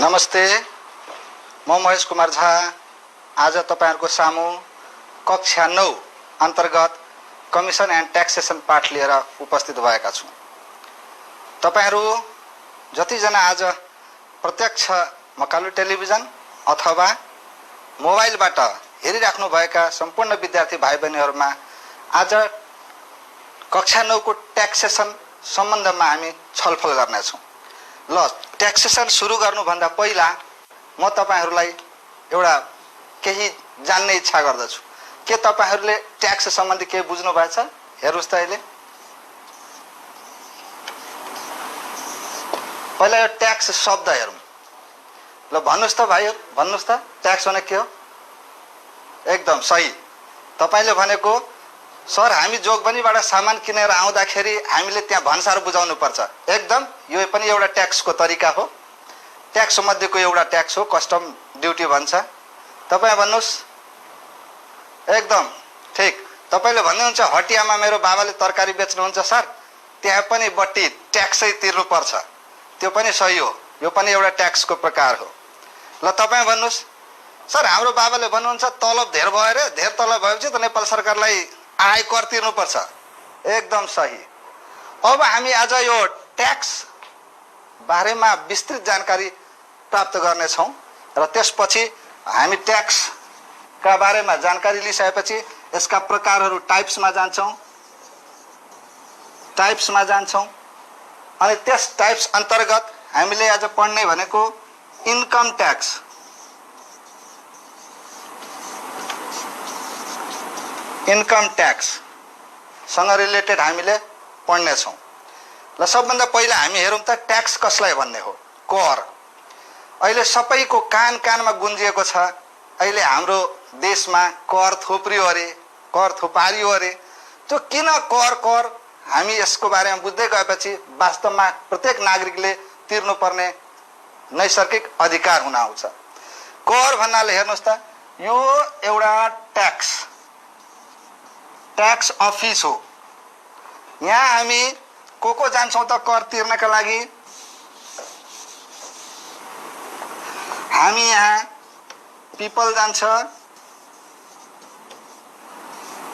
नमस्ते, म महेश कुमार झा आज तपाईहरुको सामु कक्षा 9 अन्तर्गत कमिसन एन्ड ट्याक्सेसन पाठ लिएर उपस्थित भएका छु। तपाईहरु जति जना आज प्रत्यक्ष मकालु टेलिभिजन अथवा मोबाइलबाट हेरिराख्नु भएका सम्पूर्ण विद्यार्थी भाइ बहिनीहरुमा आज कक्षा 9 को ट्याक्सेसन सम्बन्धमा हामी छलफल गर्ने छौं। ल ट्याक्सेसन सुरु गर्नु भन्दा पहिला म तपाईहरुलाई एउटा केही जान्ने इच्छा गर्दछु। के तपाईहरुले ट्याक्स सम्बन्धी के बुझ्नु भएछ? हेर्नुस् त अहिले। पहिला यो ट्याक्स शब्द हेरौं। ल भन्नुस् त भाइहरु, भन्नुस् त ट्याक्स भने के हो? एकदम सही। तपाईले भनेको सर हामी जोगबनीबाट सामान किनेर आउँदाखेरि हामीले त्यहाँ भन्सार बुझाउनु पर्छ। एकदम यो पनि एउटा ट्याक्सको तरिका हो। ट्याक्स मध्येको एउटा ट्याक्स हो, कस्टम ड्युटी भन्छ। तपाई भन्नुस्। एकदम ठीक। तपाईले भन्नुहुन्छ हटियामा मेरो बाबाले तरकारी बेच्नुहुन्छ सर, त्यहाँ पनि बट्टी ट्याक्सै तिर्नु पर्छ। त्यो पनि सही हो, यो पनि एउटा ट्याक्सको प्रकार हो। ल तपाई भन्नुस् सर हाम्रो बाबाले भन्नुहुन्छ तलब धेर भयो रे, धेर तलब भएपछि त नेपाल सरकारलाई आयकर तिर्नु पर्छ। एकदम सही। अब हामी आज यो ट्याक्स बारेमा विस्तृत जानकारी प्राप्त गर्ने छौं र त्यसपछि हामी ट्याक्स का बारेमा जानकारी लिइसकेपछि यसका प्रकारहरू टाइप्समा जान्छौं अनि त्यस टाइप्स अन्तर्गत हामीले आज पढ्ने भनेको इन्कम ट्याक्स। इन्कम ट्याक्स सँग रिलेटेड हामीले पढ्ने छौं। ल सबभन्दा पहिला हामी हेरौं त ट्याक्स कसलाई भन्ने हो? कर। अहिले सबैको कान कानमा गुन्जिएको छ अहिले हाम्रो देशमा कर थोप्रियो अरे, कर थोपारियो अरे। त्यो किन कर हामी यसको बारेमा बुझ्दै गएपछि वास्तवमा प्रत्येक नागरिकले तिर्नुपर्ने नैसर्गिक अधिकार हुन आउँछ। कर भन्नाले हेर्नुस् त यो एउटा ट्याक्स अफिस हो। यहाँ हामी को जान्छौं त कर तिर्नका लागि? हामी यहाँ पिपल जान्छ,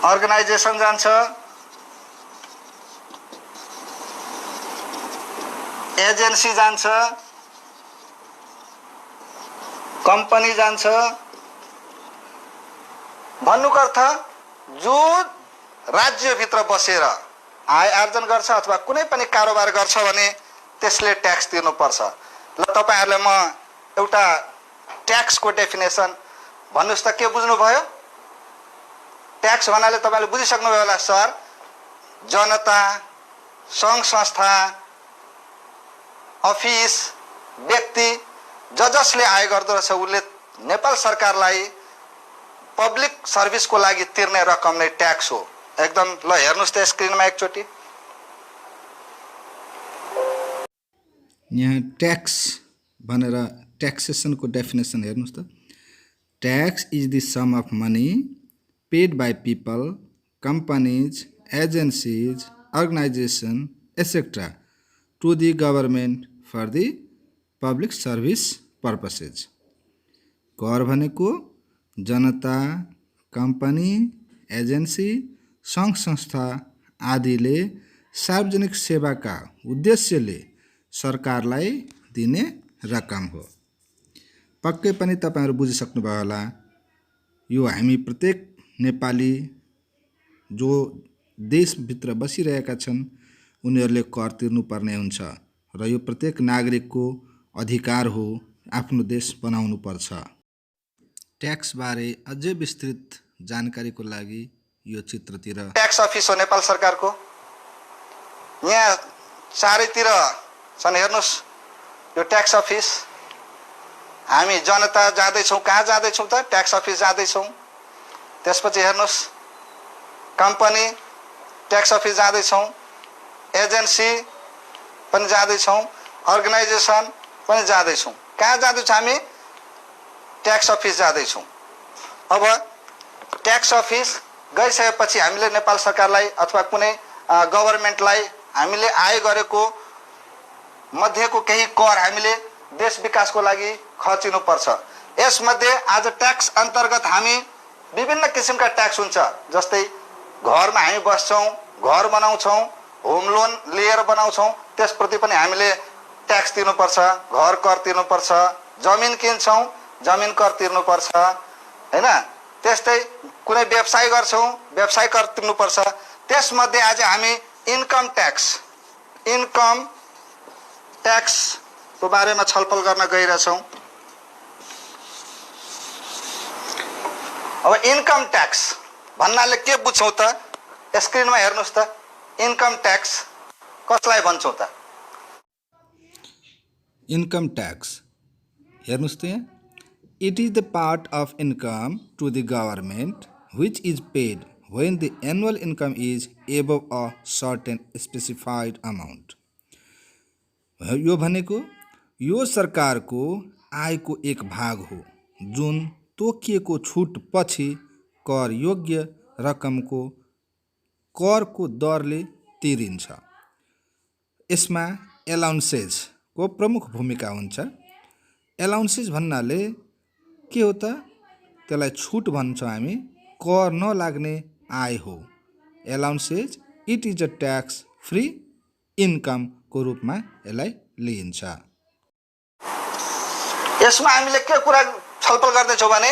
अर्गनाइजेसन जान्छ, एजेन्सी जान्छ, कम्पनी जान्छ। भन्नुको अर्थ जो राज्यभित्र बसेर आय आर्जन गर्छ अथवा कुनै पनि कारोबार गर्छ भने त्यसले ट्याक्स तिर्नुपर्छ। ल तपाईहरुले म एउटा ट्याक्सको डेफिनेसन भन्नुस् त के बुझ्नु भयो? ट्याक्स भन्नाले तपाईले बुझिसक्नु भयो होला सर। जनता, संघ संस्था, अफिस, व्यक्ति जसले आय गर्दो रहेछ उले नेपाल सरकारलाई पब्लिक सर्भिसको लागि तिर्ने रकम नै ट्याक्स हो। एकदम। ल हेर्नुस् त स्क्रिनमा एकचोटी। यहाँ ट्याक्स भनेर ट्याक्सेसनको डेफिनेसन हेर्नुस् त। Tax is the sum of money paid by people, companies, agencies, organization etcetera to the government for the public service purposes. कर भनेको जनता, कम्पनी, एजेन्सी, संघ संस्था आदिले सार्वजनिक सेवाका उद्देश्यले सरकारलाई दिने रकम हो। पक्कै पनि तपाईहरु बुझिसक्नु भयो होला यो हामी प्रत्येक नेपाली जो देशभित्र बसिरहेका छन् उनीहरूले कर तिर्नुपर्ने हुन्छ र यो प्रत्येक नागरिकको अधिकार हो आफ्नो देश बनाउनु पर्छ। ट्याक्स बारे अझै विस्तृत जानकारीको लागि यो चित्रतिर ट्याक्स अफिस हो नेपाल सरकारको। यहाँ चारैतिर छन् हेर्नुस् यो ट्याक्स अफिस। हामी जनता जाँदै छौं, कहाँ जाँदै छौं त? ट्याक्स अफिस जाँदै छौं। त्यसपछि हेर्नुस् कम्पनी ट्याक्स अफिस जाँदै छौं, एजेन्सी पनि जाँदै छौं, अर्गनाइजेसन पनि जाँदै छौं। कहाँ जाँदै छौं हामी? ट्याक्स अफिस जाँदै छौं। अब ट्याक्स अफिस गइसकेपछि हामीले नेपाल सरकारलाई अथवा कुनै गभर्नमेन्टलाई हामीले आय गरेको मध्येको केही कर हामीले देश विकासको लागि खर्चिनुपर्छ। यसमध्ये आज ट्याक्स अन्तर्गत हामी विभिन्न किसिमका ट्याक्स हुन्छ, जस्तै घरमा हामी बस्छौँ, घर बनाउँछौँ, होम लोन लिएर बनाउँछौँ, त्यसप्रति पनि हामीले ट्याक्स तिर्नुपर्छ, घर कर तिर्नुपर्छ, जमिन किन्छौँ जमिन कर तिर्नुपर्छ हैन। त्यस्तै कुनै व्यवसाय गर्छौँ व्यवसाय कर तिर्नुपर्छ। त्यसमध्ये आज हामी इन्कम ट्याक्सको बारेमा छलफल गर्न गइरहेछौँ। अब इन्कम ट्याक्स भन्नाले के बुझ्छौँ त? स्क्रिनमा हेर्नुस् त, इन्कम ट्याक्स कसलाई भन्छौँ त? इन्कम ट्याक्स हेर्नुस् त यहाँ, it is the part of income to the government which is paid when the annual income is above a certain specified amount। यो भनेको यो सरकारको आयको एक भाग हो जुन तोकिएको छुट पछि कर योग्य रकमको करको दरले तिरिन्छ। यसमा एलाउन्सेसको प्रमुख भूमिका हुन्छ। एलाउन्सेस भन्नाले के हो त? त्यसलाई छुट भन्छौँ हामी, कर नलाग्ने आय हो। Allowances it is a tax free इन्कमको रूपमा यसलाई लिइन्छ। यसमा हामीले के कुरा छलफल गर्दैछौँ भने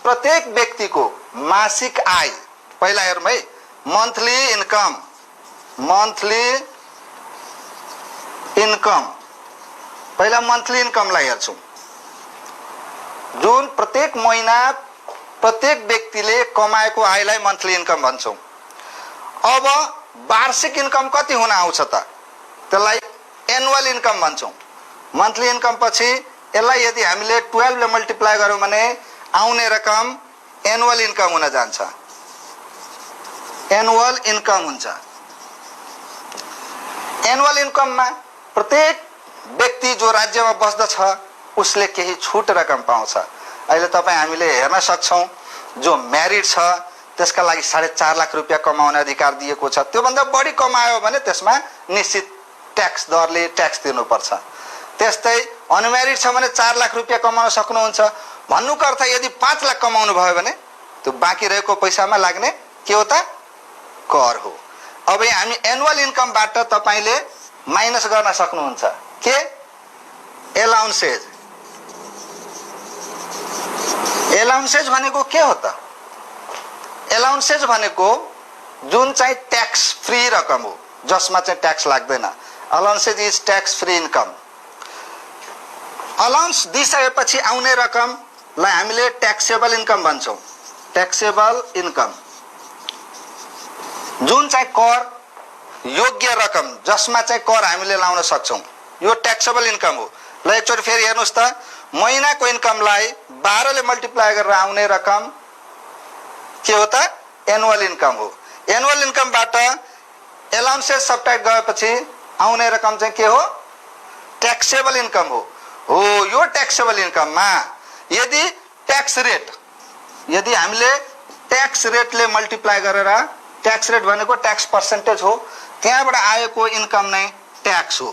प्रत्येक व्यक्तिको मासिक आय, पहिला हेरौँ है, मन्थली इन्कम पहिला मन्थली इन्कमलाई हेर्छौँ, जुन प्रत्येक महिना प्रत्येक व्यक्तिले कमाएको आयलाई मन्थली इन्कम भन्छौँ। अब वार्षिक इन्कम कति हुन आउँछ त? त्यसलाई एनुअल इन्कम भन्छौँ। मन्थली इन्कम पछि यसलाई यदि हामीले 12 ले मल्टिप्लाई गरौँ भने आउने रकम एनुअल इन्कम हुन जान्छ। एनुअल इन्कम हुन्छ। एनुअल इन्कममा प्रत्येक व्यक्ति जो राज्यमा बस्दछ उसले केही छुट रकम पाउँछ। अहिले तपाईँ हामीले हेर्न सक्छौँ, जो म्यारिड छ त्यसका लागि 4.5 लाख रुपियाँ कमाउने अधिकार दिएको छ। त्योभन्दा बढी कमायो भने त्यसमा निश्चित ट्याक्स दरले ट्याक्स तिर्नुपर्छ। त्यस्तै अनम्यारिड छ भने 4 लाख रुपियाँ कमाउन सक्नुहुन्छ। भन्नुको अर्थ यदि 5 लाख कमाउनु भयो भने त्यो बाँकी रहेको पैसामा लाग्ने के हो त? कर हो। अब हामी एनुअल इन्कमबाट तपाईले माइनस गर्न सक्नुहुन्छ के? एलाउन्सेज। एलाउन्सेज भनेको के हो त? एलाउन्सेज भनेको जुन चाहिँ ट्याक्स फ्री रकम हो, जसमा चाहिँ ट्याक्स लाग्दैन। Allowances is tax free income. Allowance दिइसकेपछि आउने रकमलाई हामीले ट्याक्सेबल इन्कम भन्छौँ। ट्याक्सेबल इन्कम जुन चाहिँ कर योग्य रकम, जसमा चाहिँ कर हामीले लाउन सक्छौँ, यो ट्याक्सेबल इन्कम हो। ल एकचोटि फेरि हेर्नुहोस् त, महिनाको इन्कमलाई 12 ले मल्टिप्लाई गरेर आउने रकम के हो त? एनुअल इन्कम हो। एनुअल इन्कमबाट एलाउन्सेस सब्ट्र्याक्ट गएपछि आउने रकम चाहिँ के हो? ट्याक्सेबल इन्कम हो। यो ट्याक्सेबल इन्कममा यदि ट्याक्स रेट, यदि हामीले ट्याक्स रेटले मल्टिप्लाई गरेर, ट्याक्स रेट भनेको ट्याक्स पर्सेन्टेज हो, त्यहाँबाट आएको इन्कम नै ट्याक्स हो।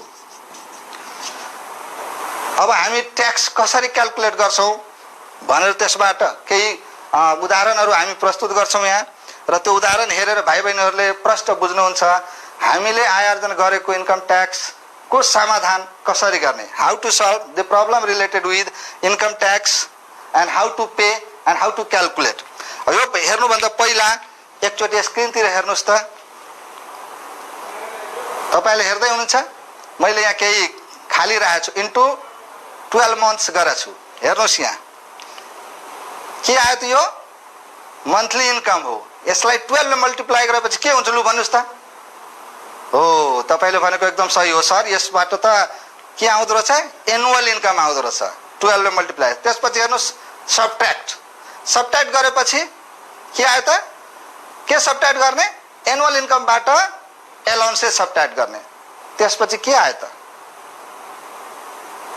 अब हामी ट्याक्स कसरी क्याल्कुलेट गर्छौँ भनेर त्यसबाट केही उदाहरणहरू हामी प्रस्तुत गर्छौँ यहाँ, र त्यो उदाहरण हेरेर भाइ बहिनीहरूले प्रश्न बुझ्नुहुन्छ। हामीले आय आर्जन गरेको इन्कम ट्याक्सको समाधान कसरी गर्ने, how to solve the problem related with income tax and how to pay and how to calculate. यो हेर्नुभन्दा पहिला एकचोटि स्क्रिनतिर हेर्नुहोस् त। तपाईँले हेर्दै हुनुहुन्छ? मैले यहाँ केही खाली राखेको छु, इन्टु 12 मन्थ्स गरेको छु। हेर्नुहोस् यहाँ के आयो त? यो मन्थली इन्कम हो। यसलाई 12 ले मल्टिप्लाई गरेपछि के हुन्छ लु भन्नुहोस् त? हो, तपाईँले भनेको एकदम सही हो सर। यसबाट त के आउँदो रहेछ? एनुअल इन्कम आउँदो रहेछ। 12 ले मल्टिप्लाई। त्यसपछि हेर्नुहोस् सब्ट्र्याक्ट गरेपछि के आयो त? के सब्ट्र्याक्ट गर्ने? एनुअल इन्कमबाट एलाउन्सेस सब्ट्र्याक्ट गर्ने। त्यसपछि के आयो त?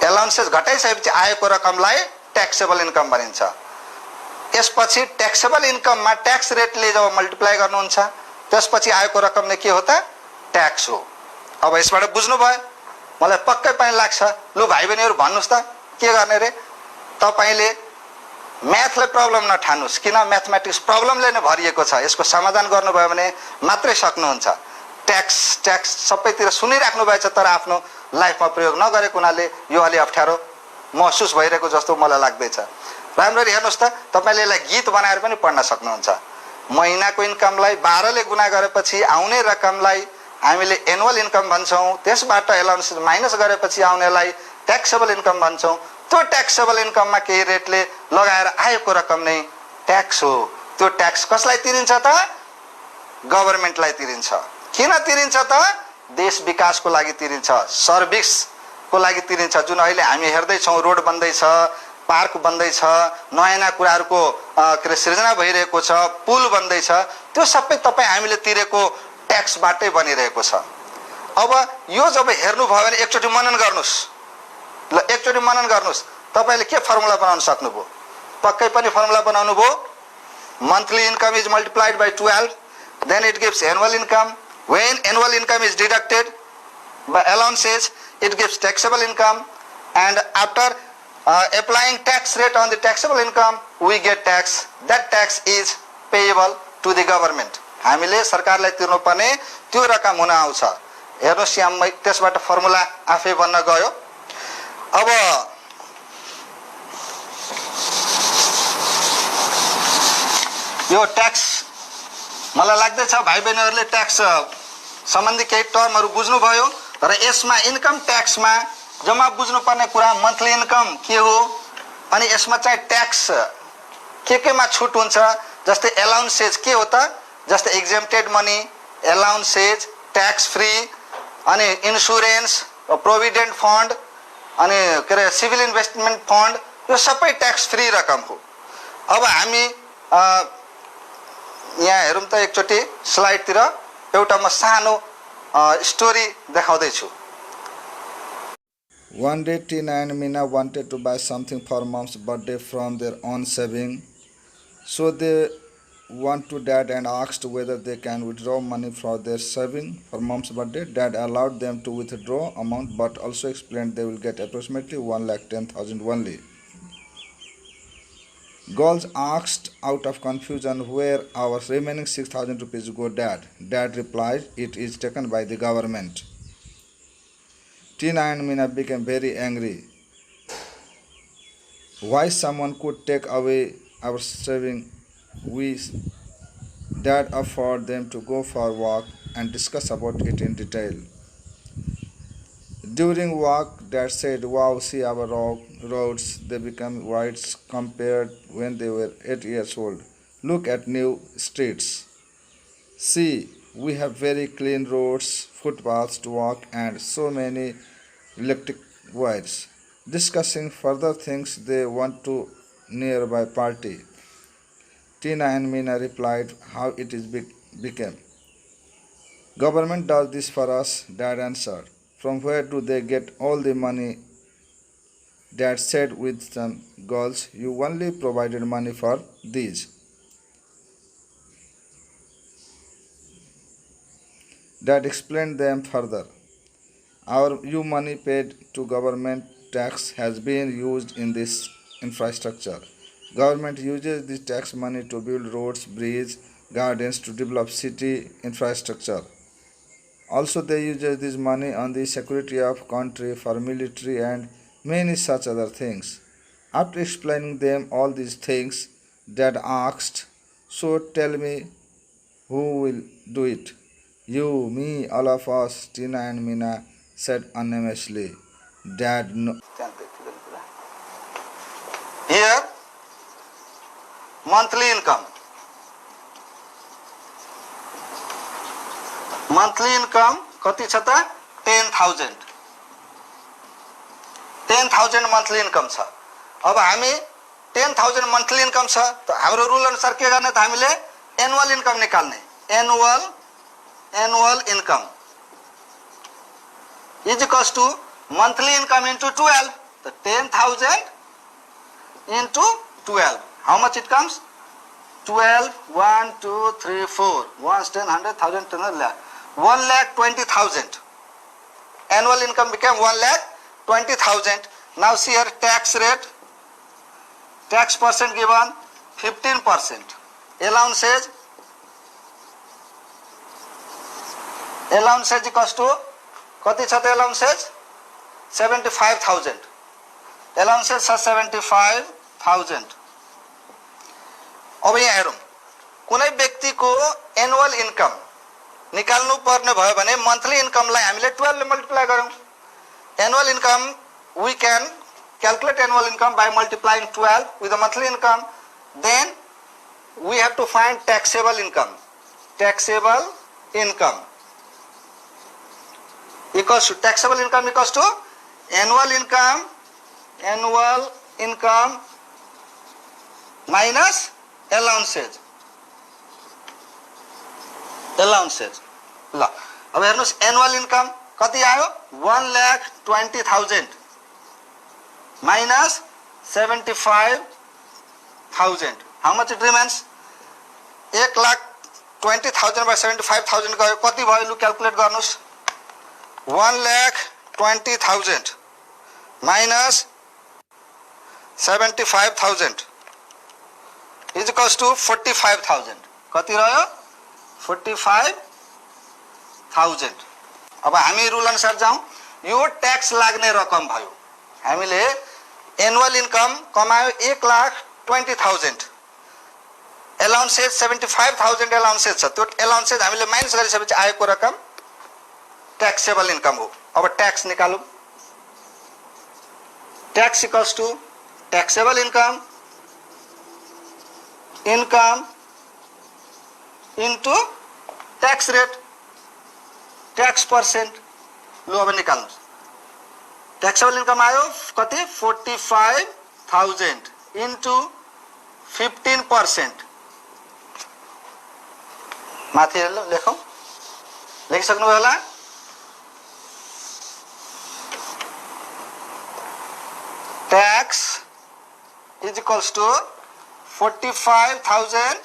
एलाउन्सेस घटाइसकेपछि आएको रकमलाई ट्याक्सेबल इन्कम भनिन्छ। यसपछि ट्याक्सेबल इन्कममा ट्याक्स रेटले जब मल्टिप्लाई गर्नुहुन्छ त्यसपछि आएको रकम नै के हो त? ट्याक्स हो। अब यसबाट बुझ्नुभयो? म मलाई पक्कै पनि लाग्छ। लु भाइ बहिनीहरू भन्नुहोस् त के गर्ने रे? तपाईँले म्याथलाई प्रब्लम नठान्नुहोस्, किन म्याथमेटिक्स प्रब्लमले नै भरिएको छ। यसको समाधान गर्नुभयो भने मात्रै सक्नुहुन्छ। ट्याक्स सबैतिर सुनिराख्नु भएछ तर आफ्नो लाइफमा प्रयोग नगरेको हुनाले यो अलि अप्ठ्यारो महसुस भइरहेको जस्तो मलाई लाग्दैछ। राम्ररी हेर्नुहोस् त, तपाईँले यसलाई गीत बनाएर पनि पढ्न सक्नुहुन्छ। महिनाको इन्कमलाई 12 ले गुणा गरेपछि आउने रकमलाई हामीले एनुअल इन्कम भन्छौँ। त्यसबाट एलाउन्स माइनस गरेपछि आउनेलाई ट्याक्सेबल इन्कम भन्छौँ। त्यो ट्याक्सेबल इन्कममा केही रेटले लगाएर आएको रकम नै ट्याक्स हो। त्यो ट्याक्स कसलाई तिरिन्छ त? गभर्मेन्टलाई तिरिन्छ। किन तिरिन्छ त? देश विकासको लागि तिरिन्छ, सर्भिसको लागि तिरिन्छ। जुन अहिले हामी हेर्दैछौँ, रोड बन्दैछ, पार्क बन्दैछ, नयाँ नयाँ कुराहरूको के अरे सृजना भइरहेको छ, पुल बन्दैछ, त्यो सबै तपाईँ हामीले तिरेको ट्याक्सबाटै बनिरहेको छ। अब यो जब हेर्नुभयो भने एकचोटि मनन गर्नुहोस्। ल एकचोटि मनन गर्नुहोस्, तपाईँले के फर्मुला बनाउन सक्नुभयो? पक्कै पनि फर्मुला बनाउनु भयो। Monthly income is multiplied by 12, then it gives annual income. When annual income is deducted by allowances, it gives taxable income, and after applying tax rate on the taxable income, we get tax. That tax is payable to the government. हामीले सरकारलाई तिर्नुपर्ने त्यो रकम हुन आउँछ। हेर्नुहोस् यहाँ त्यसबाट फर्मुला आफै बन्न गयो। अब यो ट्याक्स मलाई लाग्दैछ भाइ बहिनीहरूले ट्याक्स सम्बन्धी केही टर्महरू बुझ्नुभयो। र यसमा इन्कम ट्याक्समा जम्मा बुझ्नुपर्ने कुरा मन्थली इन्कम के हो, अनि यसमा चाहिँ ट्याक्स केमा छुट हुन्छ। जस्तै एलाउन्सेज के हो त? जस्तै एक्जेम्प्टेड मनी, एलाउन्सेज, ट्याक्स फ्री, अनि इन्सुरेन्स, प्रोभिडेन्ट फन्ड, अनि के अरे सिभिल इन्भेस्टमेन्ट फन्ड, यो सबै ट्याक्स फ्री रकम हो। अब हामी यहाँ हेरौँ त एकचोटि स्लाइडतिर एउटा म सानो story देखाउँदैछु। One day, Tina and Mina wanted to buy something for mom's birthday from their own saving. So they went to dad and asked whether they can withdraw money from their saving for mom's birthday. Dad allowed them to withdraw amount but also explained they will get approximately 1,10,000 only. Girls asked out of confusion, where our remaining 6,000 rupees go, Dad? Dad replied, it is taken by the government. Tina and Mina became very angry. Why someone could take away our saving? Dad offered them to go for a walk and discuss about it in detail. During walk, Dad said, wow, see our roads, they become wide compared when they were 8 years old. Look at new streets. See, we have very clean roads, footpaths to walk, and so many electric wires. Discussing further things they want to nearby party. Tina and Mina replied how it is became. Government does this for us, Dad answered. From where do they get all the money? Dad said with some girls, you only provided money for these. Dad explained them further. Our money paid to government tax has been used in this infrastructure. Government uses this tax money to build roads, bridges, gardens, to develop city infrastructure. Also, they use this money on the security of country, for military and many such other things. After explaining them all these things, Dad asked, so tell me, who will do it? You, me, all of us, Tina and Mina said unanimously. Dad, no. Here, monthly income. Monthly income कति छ त? 10,000. 10,000 monthly income छ। अब हामी 10,000 monthly income छ त हाम्रो rule अनुसार के गर्ने त? हामीले एनुअल इन्कम निकाल्ने। Annual income is equals to monthly income into 12. The 10,000 into 12. How much it comes? 12, 1, 2, 3, 4. 1, 10, 100, 1,000, 10, 1,20,000. annual income became 1,20,000. Now see here tax rate, tax percent given 15%. Allowances equals to कति छ त allowances 75,000. allowances छ 75,000. अब यहाँ हेरौँ कुनै व्यक्तिको एनुअल इन्कम निकाल्नु पर्ने भयो भने मन्थली इन्कमलाई हामीले 12 ले मल्टिप्लाई गरौँ. Annual income we can calculate annual income by multiplying 12 with the monthly income. Then we have to find taxable income. Taxable income equals to annual income minus allowances. ल अब हेर्नुस् एनुअल इन्कम कति आयो 1,20,000 minus 75,000. How much it remains? 1,20,000 by 75,000 गयो कति भयो लु calculate गर्नुस् 1,20,000 minus 75,000 is equals to 45,000. कति रह्यो 45,000. अब हामी रुल अनुसार जाउँ यो ट्याक्स लाग्ने रकम भयो. हामीले एनुअल इन्कम कमायो 1,20,000. एलाउन्सेज 75,000 एलाउन्सेज छ. त्यो एलाउन्सेज हामीले माइनस गरिसकेपछि आएको रकम ट्याक्सेबल इन्कम हो. अब ट्याक्स निकालौँ. Tax equals to taxable income into tax rate tax percent. लु अब निकाल्नुहोस्. ट्याक्सेबल इन्कम आयो कति 45,000 इन्टु 15%. माथि लेखौँ लेखिसक्नुभयो होला. Tax is equals to 45,000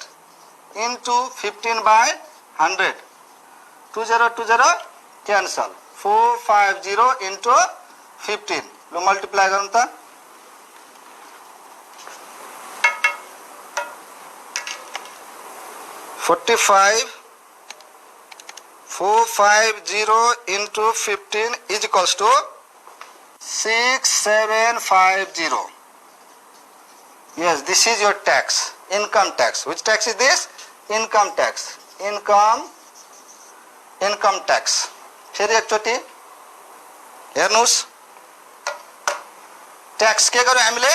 into 15/100. 20 cancel. 450 into 15. लो मल्टीप्लाई गरौँ त. $45,450 into 15 is equals to 6,750. Yes, this is your tax, income tax. Which tax is this? Income tax. Income tax. फेरि एकचोटि हेर्नुस्. ट्याक्स के गर्यौं हामीले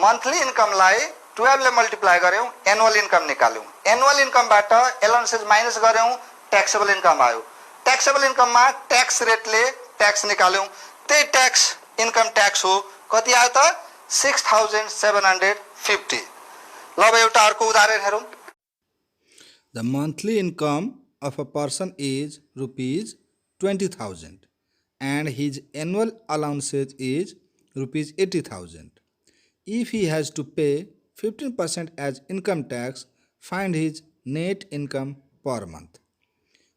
मन्थली इन्कमलाई 12 ले मल्टिप्लाई गर्यौं एनुअल इन्कम निकाल्यौं. एनुअल इन्कमबाट एलाउन्सेस माइनस गर्यौं ट्याक्सेबल इन्कम आयो. ट्याक्सेबल इन्कममा ट्याक्स रेटले ट्याक्स निकाल्यौं. त्यही ट्याक्स इन्कम ट्याक्स हो. कति आयो त 6,750. ल अब एउटा अर्को उदाहरण हेरौं. The monthly income of a person is rupees 20,000 and his annual allowances is rupees 80,000. If he has to pay 15% as income tax, find his net income per month.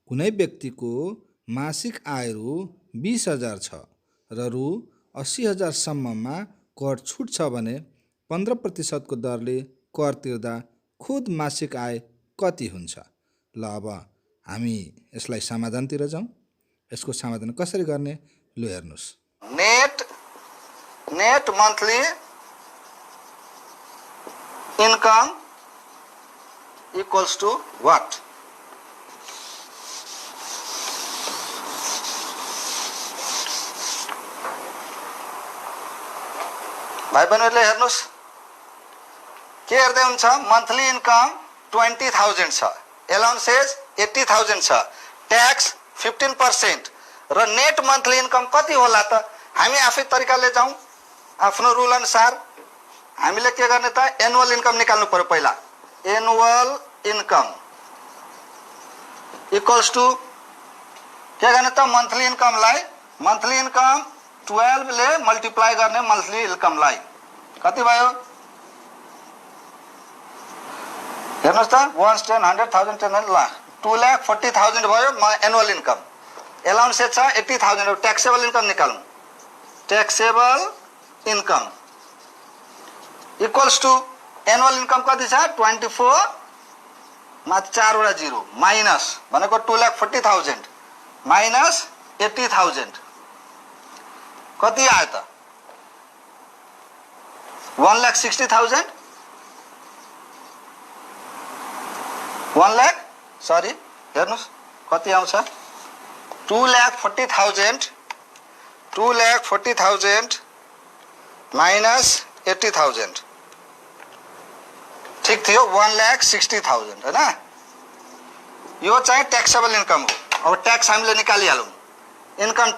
कुनै व्यक्तिको मासिक आय रु 20,000 छ र रु 80,000 सम्ममा कर छुट छ भने 15% को दरले कर तिर्दा खुद मासिक आय कति हुन्छ. ल अब हामी यसलाई समाधानतिर जाउँ. यसको समाधान कसरी गर्ने लु हेर्नुस्. Net monthly income equals to what? भाइ बहिनीहरुले हेर्नुस् के हेर्दै हुन्छ. मन्थली इन्कम 20,000 छ, एलाउन्सेस 80,000 छ, ट्याक्स 15% र नेट मन्थली इन्कम कति होला त? हामी आफै तरिकाले जाउँ. आफ्नो रुल अनुसार हामीले के गर्ने त एनुअल इन्कम निकाल्नु पर्यो. पहिला एनुअल इन्कम इक्वल्स टु के गर्ने त मन्थली इन्कमलाई मन्थली इन्कम 12 ले मल्टिप्लाई गर्ने मन्थली इन्कमलाई कति भयो हेर्नुस् त 1, 10, 100, 1000, 10 लाख 2,40,000 भयो एनुअल इन्कम. एलाउन्स छ 80,000 ट्याक्सेबल इन्कम निकालौँ taxable income equals to annual income कति छ 24 मा 4 वटा जिरो माइनस भनेको 2,40,000 माइनस 80,000 कति आयो त 1,60,000 सरी हेर्नुस् कति आउँछ 2,40,000 माइनस 80,000 ठीक थियो 1,60,000 हैन यो चाहिँ ट्याक्सेबल इन्कम हो अब ट्याक्स हामीले निकालिहालौँ income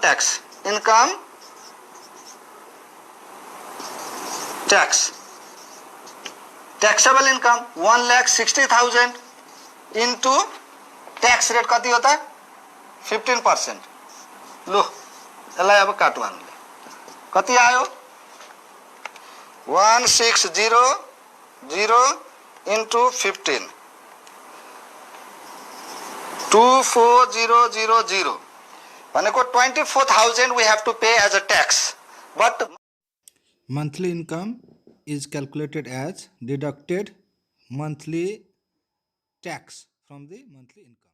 tax taxable income 1,60,000 into tax rate कति हो त 15% लु यसलाई अब काटौँ हामीले कति आयो 1,600 इन्टु 15 24,000 भनेको 24,000 we have to pay as a tax but Monthly income is calculated as deducted monthly tax from the monthly income.